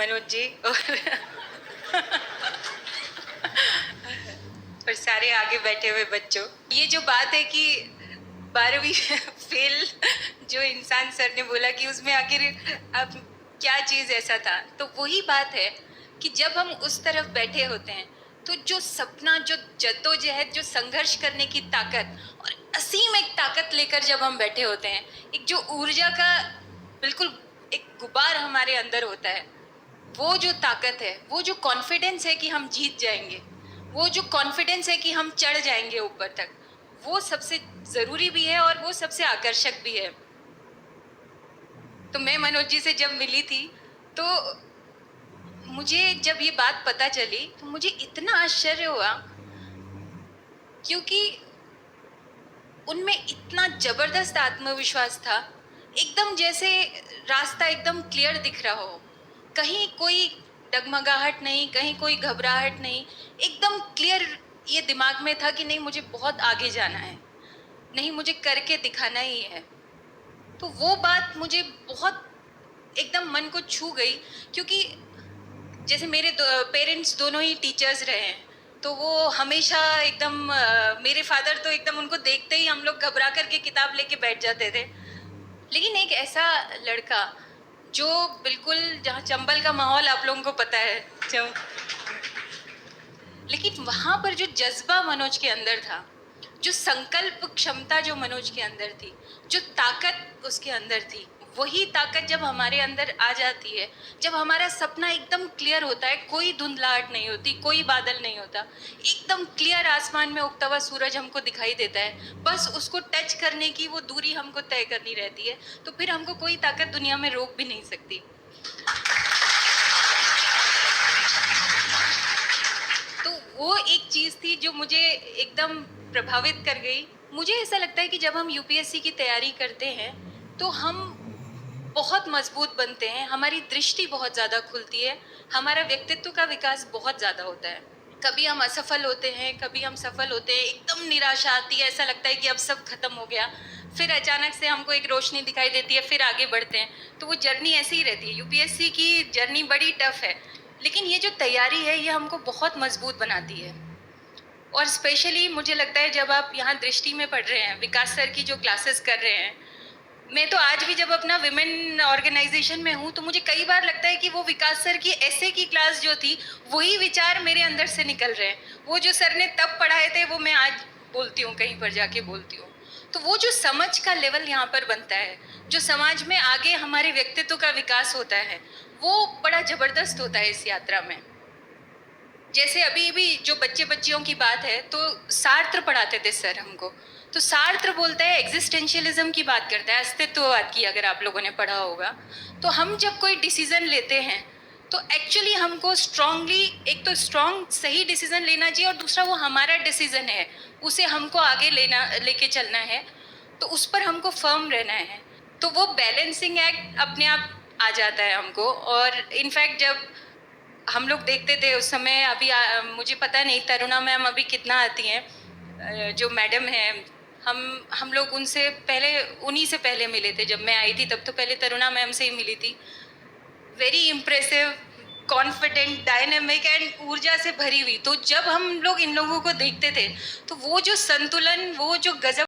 मनोज जी और सारे आगे बैठे हुए बच्चों, ये जो बात है कि 12वीं फेल जो इंसान सर ने बोला कि उसमें आखिर अब क्या चीज़ ऐसा था, तो वही बात है कि जब हम उस तरफ बैठे होते हैं तो जो सपना, जो जद्दोजहद, जो संघर्ष करने की ताकत और असीम एक ताकत लेकर जब हम बैठे होते हैं, एक जो ऊर्जा का बिल्कुल एक गुबार हमारे अंदर होता है, वो जो ताकत है, वो जो कॉन्फिडेंस है कि हम जीत जाएंगे, वो जो कॉन्फिडेंस है कि हम चढ़ जाएंगे ऊपर तक, वो सबसे ज़रूरी भी है और वो सबसे आकर्षक भी है। तो मैं मनोज जी से जब मिली थी तो मुझे जब ये बात पता चली तो मुझे इतना आश्चर्य हुआ, क्योंकि उनमें इतना ज़बरदस्त आत्मविश्वास था, एकदम जैसे रास्ता एकदम क्लियर दिख रहा हो, कहीं कोई डगमगाहट नहीं, कहीं कोई घबराहट नहीं, एकदम क्लियर ये दिमाग में था कि नहीं, मुझे बहुत आगे जाना है, नहीं, मुझे करके दिखाना ही है। तो वो बात मुझे बहुत एकदम मन को छू गई, क्योंकि जैसे मेरे पेरेंट्स दोनों ही टीचर्स रहे हैं, तो वो हमेशा एकदम मेरे फादर तो एकदम उनको देखते ही हम लोग घबरा करके किताब लेके बैठ जाते थे। लेकिन एक ऐसा लड़का जो बिल्कुल, जहाँ चंबल का माहौल आप लोगों को पता है, लेकिन वहाँ पर जो जज्बा मनोज के अंदर था, जो संकल्प क्षमता जो मनोज के अंदर थी, जो ताकत उसके अंदर थी, वही ताकत जब हमारे अंदर आ जाती है, जब हमारा सपना एकदम क्लियर होता है, कोई धुंधलाहट नहीं होती, कोई बादल नहीं होता, एकदम क्लियर आसमान में उगता हुआ सूरज हमको दिखाई देता है, बस उसको टच करने की वो दूरी हमको तय करनी रहती है, तो फिर हमको कोई ताकत दुनिया में रोक भी नहीं सकती। तो वो एक चीज़ थी जो मुझे एकदम प्रभावित कर गई। मुझे ऐसा लगता है कि जब हम यूपीएससी की तैयारी करते हैं तो हम बहुत मजबूत बनते हैं, हमारी दृष्टि बहुत ज़्यादा खुलती है, हमारा व्यक्तित्व का विकास बहुत ज़्यादा होता है। कभी हम असफल होते हैं, कभी हम सफल होते हैं, एकदम निराशा आती है, ऐसा लगता है कि अब सब खत्म हो गया, फिर अचानक से हमको एक रोशनी दिखाई देती है, फिर आगे बढ़ते हैं। तो वो जर्नी ऐसी ही रहती है, यूपीएससी की जर्नी बड़ी टफ है, लेकिन ये जो तैयारी है ये हमको बहुत मजबूत बनाती है। और स्पेशली मुझे लगता है जब आप यहाँ दृष्टि में पढ़ रहे हैं, विकास सर की जो क्लासेस कर रहे हैं, मैं तो आज भी जब अपना विमेन ऑर्गेनाइजेशन में हूँ तो मुझे कई बार लगता है कि वो विकास सर की ऐसे की क्लास जो थी, वही विचार मेरे अंदर से निकल रहे हैं। वो जो सर ने तब पढ़ाए थे वो मैं आज बोलती हूँ, कहीं पर जाके बोलती हूँ। तो वो जो समझ का लेवल यहाँ पर बनता है, जो समाज में आगे हमारे व्यक्तित्व का विकास होता है, वो बड़ा ज़बरदस्त होता है इस यात्रा में। जैसे अभी भी जो बच्चे बच्चियों की बात है, तो सार्त्र पढ़ाते थे सर हमको, तो सार्त्र बोलता है, एग्जिस्टेंशियलिज्म की बात करता है, अस्तित्ववाद की, अगर आप लोगों ने पढ़ा होगा। तो हम जब कोई डिसीजन लेते हैं तो एक्चुअली हमको स्ट्रांगली, एक तो स्ट्रांग सही डिसीजन लेना चाहिए और दूसरा वो हमारा डिसीजन है, उसे हमको आगे लेके चलना है, तो उस पर हमको फर्म रहना है। तो वो बैलेंसिंग एक्ट अपने आप आ जाता है हमको। और इनफैक्ट जब हम लोग देखते थे उस समय, अभी मुझे पता नहीं तरुणा मैम अभी कितना आती हैं, जो मैडम हैं, हम लोग उनसे पहले, उन्हीं से पहले मिले थे। जब मैं आई थी तब तो पहले तरुणा मैम से ही मिली थी। Very impressive, confident, dynamic and ऊर्जा से भरी हुई। तो जब हम लोग इन लोगों को देखते थे तो वो जो संतुलन, वो जो गजब